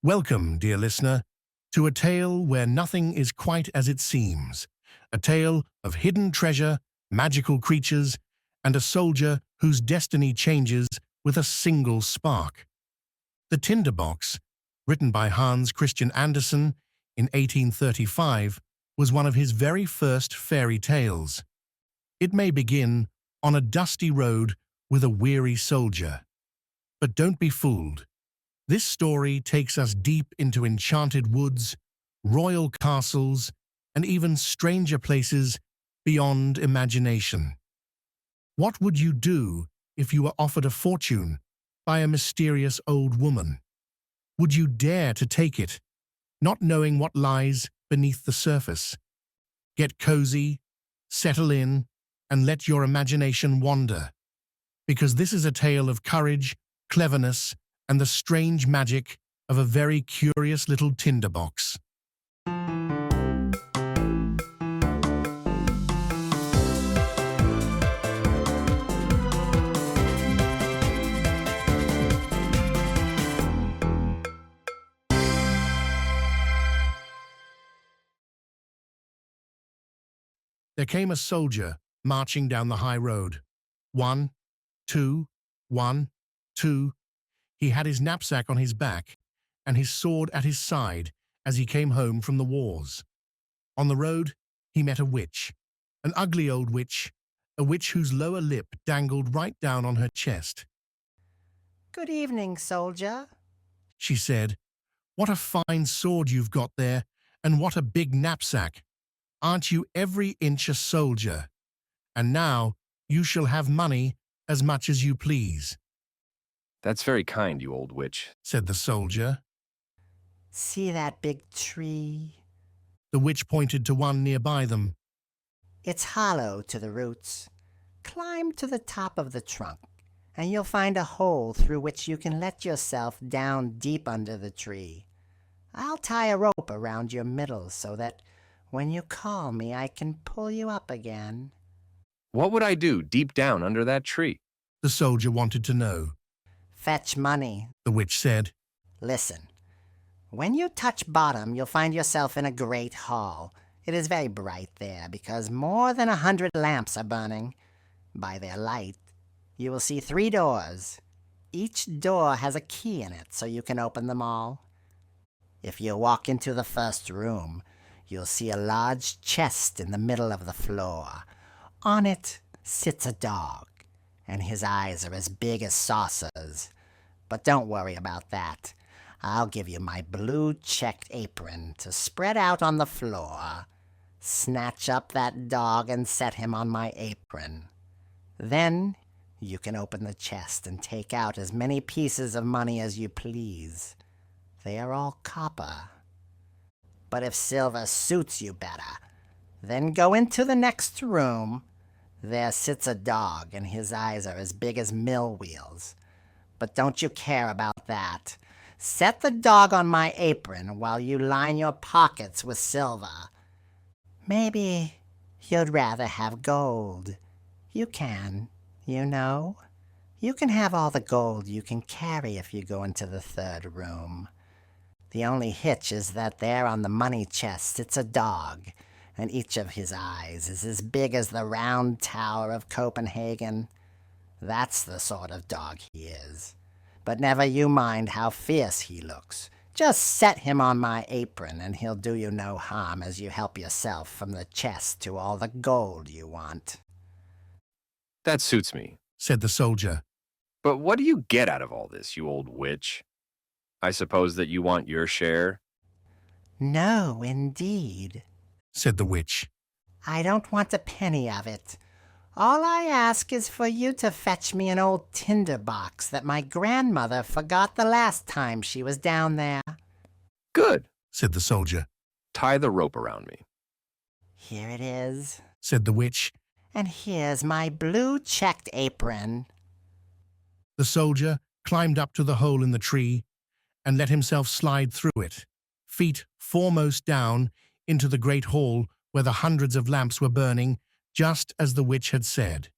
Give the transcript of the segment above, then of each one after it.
Welcome, dear listener, to a tale where nothing is quite as it seems. A tale of hidden treasure, magical creatures, and a soldier whose destiny changes with a single spark. The Tinderbox, written by Hans Christian Andersen in 1835, was one of his very first fairy tales. It may begin on a dusty road with a weary soldier. But don't be fooled. This story takes us deep into enchanted woods, royal castles, and even stranger places beyond imagination. What would you do if you were offered a fortune by a mysterious old woman? Would you dare to take it, not knowing what lies beneath the surface? Get cozy, settle in, and let your imagination wander, because this is a tale of courage, cleverness, and the strange magic of a very curious little tinderbox. There came a soldier marching down the high road. 1, 2, 1, 2. He had his knapsack on his back and his sword at his side as he came home from the wars. On the road, he met a witch, an ugly old witch, a witch whose lower lip dangled right down on her chest. "Good evening, soldier," She said, "What a fine sword you've got there, and what a big knapsack. Aren't you every inch a soldier? And now you shall have money as much as you please," "That's very kind, you old witch," said the soldier. "See that big tree? The witch pointed to one nearby them. It's hollow to the roots. Climb to the top of the trunk, and you'll find a hole through which you can let yourself down deep under the tree. I'll tie a rope around your middle so that when you call me, I can pull you up again." "What would I do deep down under that tree?" The soldier wanted to know. "Fetch money," The witch said. "Listen. When you touch bottom, you'll find yourself in a great hall. It is very bright there because more than 100 lamps are burning. By their light, you will see 3 doors. Each door has a key in it, so you can open them all. If you walk into the first room, you'll see a large chest in the middle of the floor. On it sits a dog, and his eyes are as big as saucers. But don't worry about that. I'll give you my blue checked apron to spread out on the floor. Snatch up that dog and set him on my apron. Then you can open the chest and take out as many pieces of money as you please. They are all copper. But if silver suits you better, then go into the next room. There sits a dog, and his eyes are as big as mill wheels. But don't you care about that. Set the dog on my apron while you line your pockets with silver. Maybe you'd rather have gold. You can, you know. You can have all the gold you can carry if you go into the third room. The only hitch is that there on the money chest sits a dog, and each of his eyes is as big as the Round Tower of Copenhagen. That's the sort of dog he is. But never you mind how fierce he looks. Just set him on my apron, and he'll do you no harm as you help yourself from the chest to all the gold you want." "That suits me," said the soldier. "but what do you get out of all this, you old witch? I suppose that you want your share?" "No, indeed," said the witch. "I don't want a penny of it. All I ask is for you to fetch me an old tinderbox that my grandmother forgot the last time she was down there." "Good," said the soldier. "Tie the rope around me." "Here it is, Said the witch. and here's my blue checked apron." The soldier climbed up to the hole in the tree and let himself slide through it, feet foremost down into the great hall where the hundreds of lamps were burning, just as the witch had said.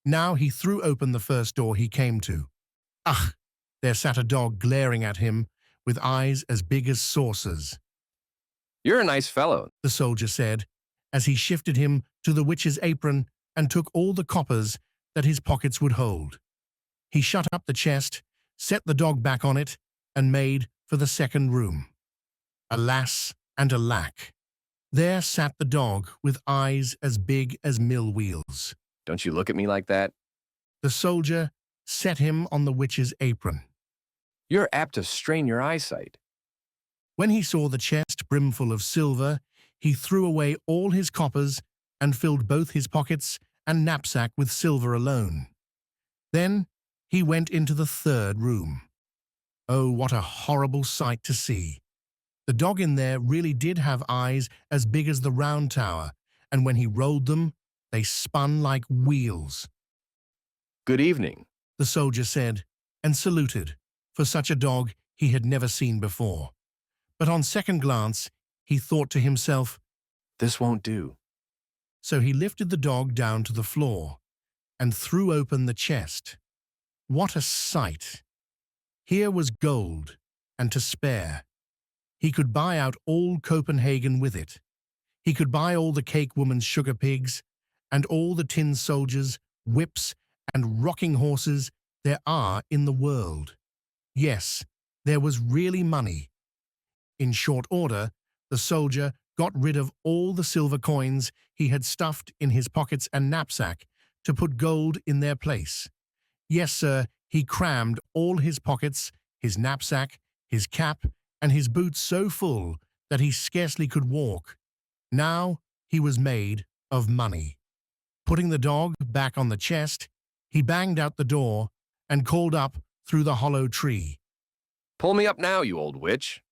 Now he threw open the first door he came to. Ugh! There sat a dog glaring at him with eyes as big as saucers. You're a nice fellow. The soldier said, as he shifted him to the witch's apron and took all the coppers that his pockets would hold. He shut up the chest, set the dog back on it, and made for the second room. Alas and alack! There sat the dog with eyes as big as mill wheels. Don't you look at me like that? The soldier set him on the witch's apron. You're apt to strain your eyesight. When he saw the chest brimful of silver, he threw away all his coppers and filled both his pockets and knapsack with silver alone. Then he went into the third room. Oh, what a horrible sight to see! The dog in there really did have eyes as big as the Round Tower, and when he rolled them, they spun like wheels. Good evening. The soldier said, and saluted, for such a dog he had never seen before. But on second glance, he thought to himself, This won't do. so he lifted the dog down to the floor and threw open the chest. What a sight! Here was gold, and to spare. He could buy out all Copenhagen with it. He could buy all the cake woman's sugar pigs, and all the tin soldiers, whips, and rocking horses there are in the world. Yes, there was really money. In short order, the soldier got rid of all the silver coins he had stuffed in his pockets and knapsack to put gold in their place. Yes, sir, he crammed all his pockets, his knapsack, his cap, and his boots so full that he scarcely could walk. Now he was made of money. Putting the dog back on the chest, he banged out the door and called up through the hollow tree. Pull me up now, you old witch.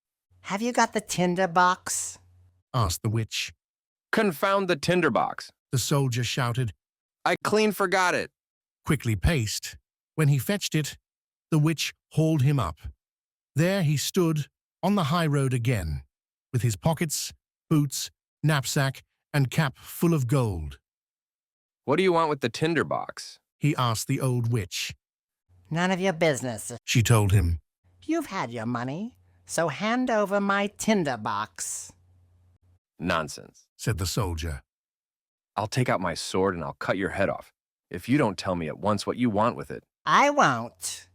Have you got the Tinderbox? Asked the witch. Confound the Tinderbox. The soldier shouted, I clean forgot it. quickly paced. When he fetched it, the witch hauled him up. There he stood on the high road again, with his pockets, boots, knapsack, and cap full of gold. What do you want with the Tinderbox? He asked the old witch. None of your business. She told him. You've had your money, so hand over my Tinderbox. Nonsense, Said the soldier. I'll take out my sword and I'll cut your head off, if you don't tell me at once what you want with it. I won't.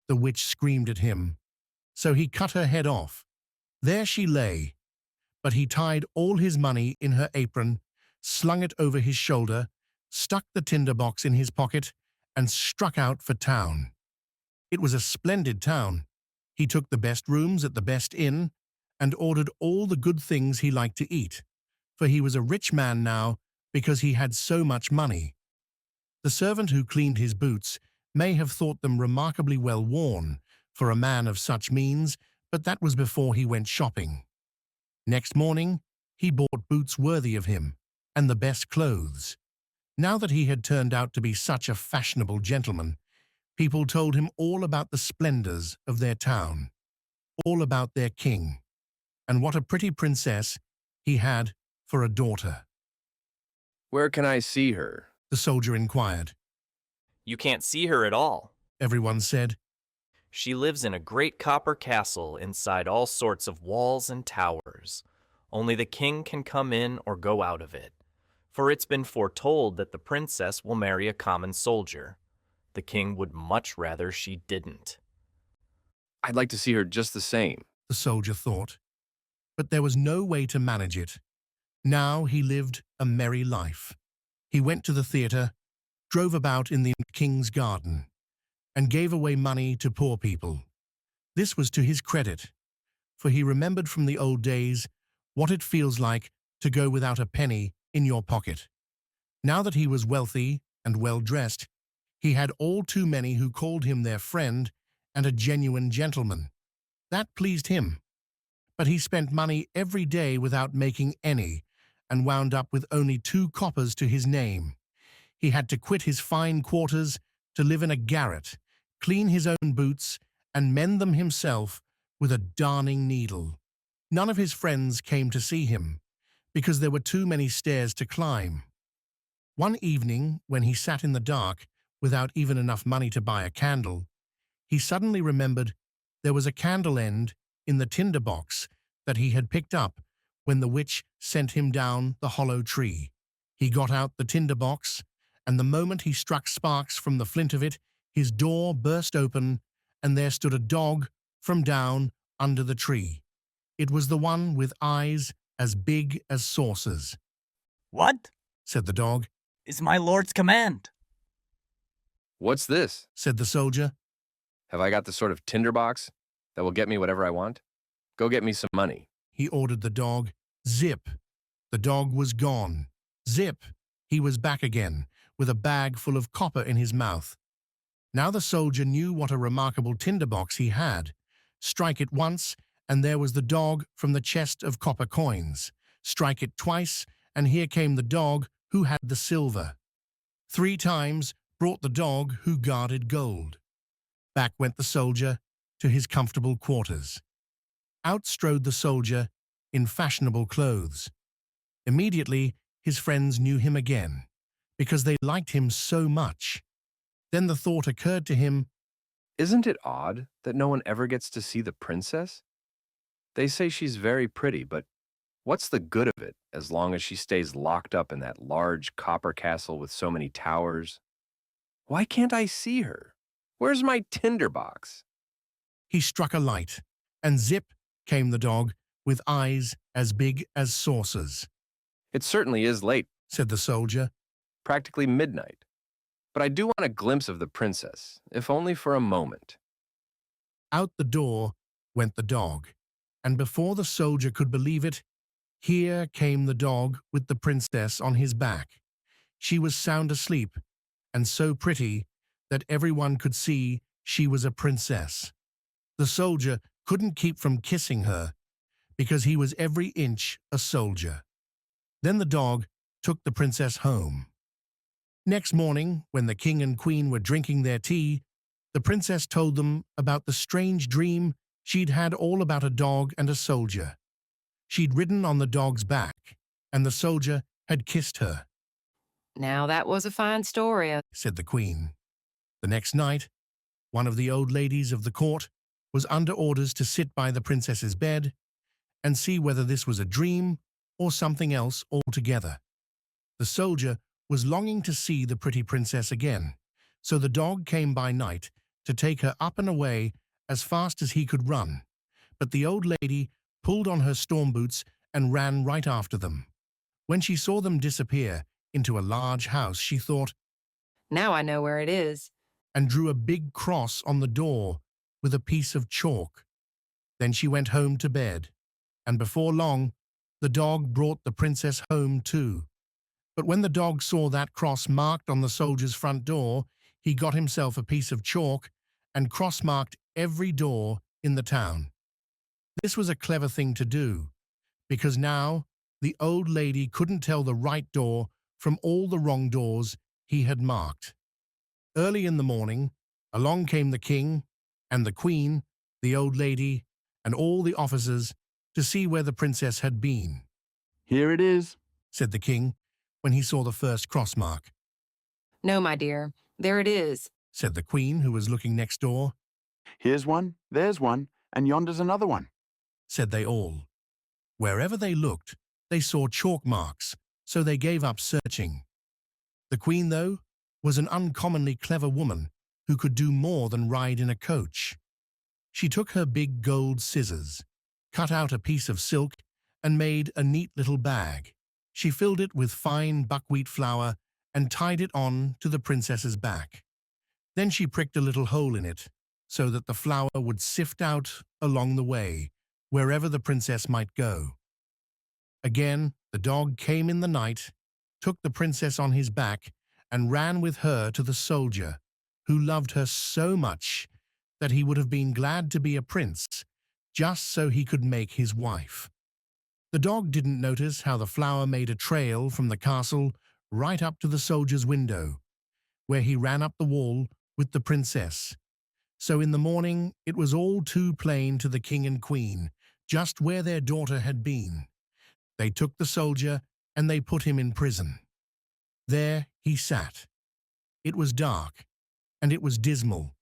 The witch screamed at him. So he cut her head off. There she lay. But he tied all his money in her apron, slung it over his shoulder, stuck the Tinderbox in his pocket, and struck out for town. It was a splendid town. He took the best rooms at the best inn, and ordered all the good things he liked to eat, for he was a rich man now because he had so much money. The servant who cleaned his boots may have thought them remarkably well worn for a man of such means, but that was before he went shopping. Next morning, he bought boots worthy of him, and the best clothes. Now that he had turned out to be such a fashionable gentleman, people told him all about the splendors of their town, all about their king, and what a pretty princess he had for a daughter. Where can I see her? The soldier inquired. You can't see her at all. Everyone said. She lives in a great copper castle inside all sorts of walls and towers. Only the king can come in or go out of it, for it's been foretold that the princess will marry a common soldier. The king would much rather she didn't. I'd like to see her just the same. The soldier thought. But there was no way to manage it. Now he lived a merry life. He went to the theatre, drove about in the king's garden, and gave away money to poor people. This was to his credit, for he remembered from the old days what it feels like to go without a penny in your pocket. Now that he was wealthy and well-dressed, he had all too many who called him their friend and a genuine gentleman. That pleased him. But he spent money every day without making any, and wound up with only 2 coppers to his name. He had to quit his fine quarters to live in a garret, clean his own boots, and mend them himself with a darning needle. None of his friends came to see him, because there were too many stairs to climb. One evening, when he sat in the dark, without even enough money to buy a candle, he suddenly remembered there was a candle end in the tinderbox that he had picked up when the witch sent him down the hollow tree. He got out the tinderbox, and the moment he struck sparks from the flint of it, his door burst open, and there stood a dog from down under the tree. It was the one with eyes as big as saucers. "What Said the dog. is my lord's command?" What's this? Said the soldier. Have I got the sort of tinderbox that will get me whatever I want? Go get me some money. He ordered the dog. Zip! The dog was gone. Zip! He was back again, with a bag full of copper in his mouth. Now the soldier knew what a remarkable tinderbox he had. Strike it once, and there was the dog from the chest of copper coins. Strike it twice, and here came the dog who had the silver. 3 times brought the dog who guarded gold. Back went the soldier to his comfortable quarters. Out strode the soldier in fashionable clothes. Immediately his friends knew him again, because they liked him so much. Then the thought occurred to him, Isn't it odd that no one ever gets to see the princess? They say she's very pretty, but what's the good of it as long as she stays locked up in that large copper castle with so many towers? Why can't I see her? Where's my tinderbox? he struck a light, and zip came the dog with eyes as big as saucers. It certainly is late, Said the soldier. practically midnight. But I do want a glimpse of the princess, if only for a moment. Out the door went the dog, and before the soldier could believe it, here came the dog with the princess on his back. She was sound asleep, and so pretty that everyone could see she was a princess. The soldier couldn't keep from kissing her, because he was every inch a soldier. Then the dog took the princess home. Next morning, when the king and queen were drinking their tea, the princess told them about the strange dream she'd had all about a dog and a soldier. She'd ridden on the dog's back, and the soldier had kissed her, Now that was a fine story. said the queen. The next night, one of the old ladies of the court was under orders to sit by the princess's bed and see whether this was a dream or something else altogether. The soldier was longing to see the pretty princess again, so the dog came by night to take her up and away as fast as he could run. But the old lady pulled on her storm boots and ran right after them. When she saw them disappear into a large house, she thought, Now I know where it is. and drew a big cross on the door with a piece of chalk. Then she went home to bed, and before long, the dog brought the princess home too. But when the dog saw that cross marked on the soldier's front door, he got himself a piece of chalk and cross-marked every door in the town. This was a clever thing to do, because now the old lady couldn't tell the right door from all the wrong doors he had marked. Early in the morning, along came the king and the queen, the old lady, and all the officers to see where the princess had been. "Here it is," Said the king when he saw the first cross mark. No, my dear, there it is. Said the queen, who was looking next door. "Here's one, there's one, and yonder's another one." Said they all. Wherever they looked, they saw chalk marks, so they gave up searching. The queen, though, was an uncommonly clever woman who could do more than ride in a coach. She took her big gold scissors, cut out a piece of silk, and made a neat little bag. She filled it with fine buckwheat flour and tied it on to the princess's back. Then she pricked a little hole in it, so that the flour would sift out along the way, wherever the princess might go. Again, the dog came in the night, took the princess on his back, and ran with her to the soldier, who loved her so much that he would have been glad to be a prince, just so he could make his wife. The dog didn't notice how the flour made a trail from the castle right up to the soldier's window, where he ran up the wall with the princess. So in the morning it was all too plain to the king and queen, just where their daughter had been. They took the soldier and they put him in prison. There he sat. It was dark, and it was dismal,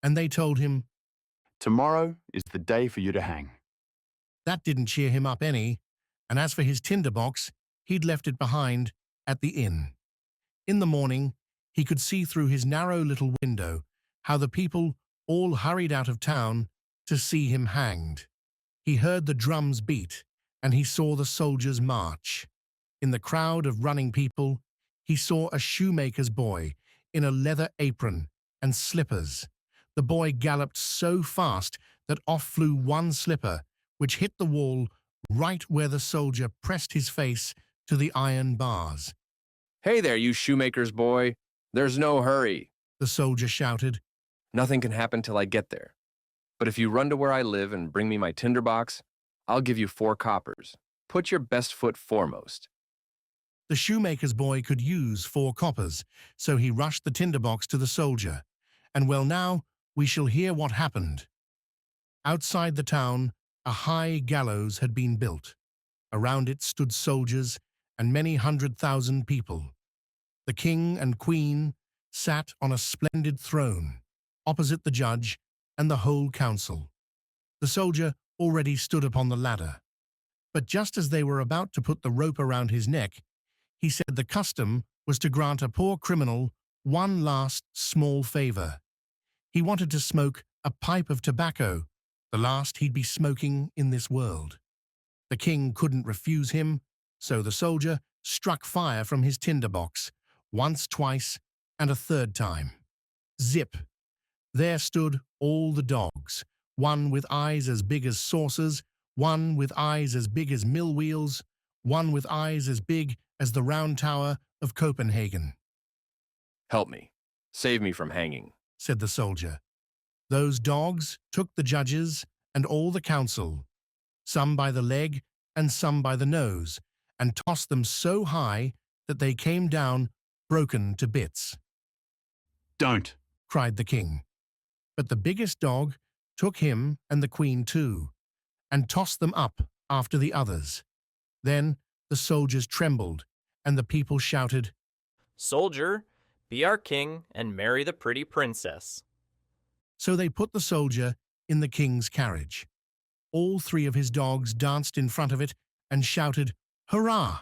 and they told him, "Tomorrow is the day for you to hang." That didn't cheer him up any, and as for his tinderbox, he'd left it behind at the inn. In the morning, he could see through his narrow little window how the people all hurried out of town to see him hanged. He heard the drums beat, and he saw the soldiers march. In the crowd of running people, he saw a shoemaker's boy in a leather apron and slippers. The boy galloped so fast that off flew one slipper, which hit the wall right where the soldier pressed his face to the iron bars. Hey there, you shoemaker's boy. There's no hurry. The soldier shouted. Nothing can happen till I get there. But if you run to where I live and bring me my tinderbox, I'll give you 4 coppers. Put your best foot foremost. The shoemaker's boy could use 4 coppers, so he rushed the tinderbox to the soldier. And well, now we shall hear what happened. Outside the town, a high gallows had been built. Around it stood soldiers and many 100,000 people. The king and queen sat on a splendid throne, opposite the judge and the whole council. The soldier already stood upon the ladder. But just as they were about to put the rope around his neck, he said the custom was to grant a poor criminal one last small favor. He wanted to smoke a pipe of tobacco, the last he'd be smoking in this world. The king couldn't refuse him, so the soldier struck fire from his tinderbox, once, twice, and a third time. Zip! There stood all the dogs, one with eyes as big as saucers, one with eyes as big as mill wheels, one with eyes as big as the Round Tower of Copenhagen. Help me. Save me from hanging, said the soldier. Those dogs took the judges and all the council, some by the leg and some by the nose, and tossed them so high that they came down broken to bits. Don't, cried the king. But the biggest dog took him and the queen too, and tossed them up after the others. Then the soldiers trembled, and the people shouted, Soldier, be our king and marry the pretty princess. So they put the soldier in the king's carriage. All 3 of his dogs danced in front of it and shouted, Hurrah!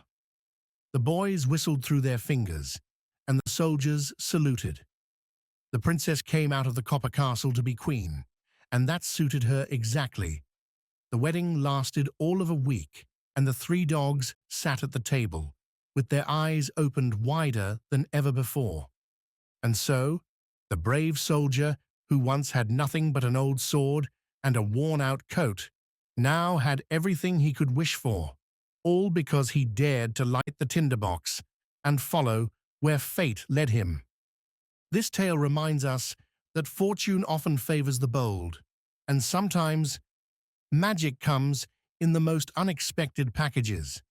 The boys whistled through their fingers, and the soldiers saluted. The princess came out of the copper castle to be queen, and that suited her exactly. The wedding lasted all of a week, and the 3 dogs sat at the table, with their eyes opened wider than ever before. And so, the brave soldier, who once had nothing but an old sword and a worn-out coat, now had everything he could wish for, all because he dared to light the tinderbox and follow where fate led him. This tale reminds us that fortune often favors the bold, and sometimes magic comes in the most unexpected packages.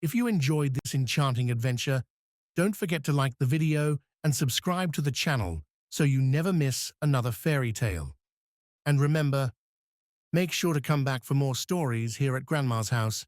If you enjoyed this enchanting adventure, don't forget to like the video and subscribe to the channel so you never miss another fairy tale. And remember, make sure to come back for more stories here at Grandma's house.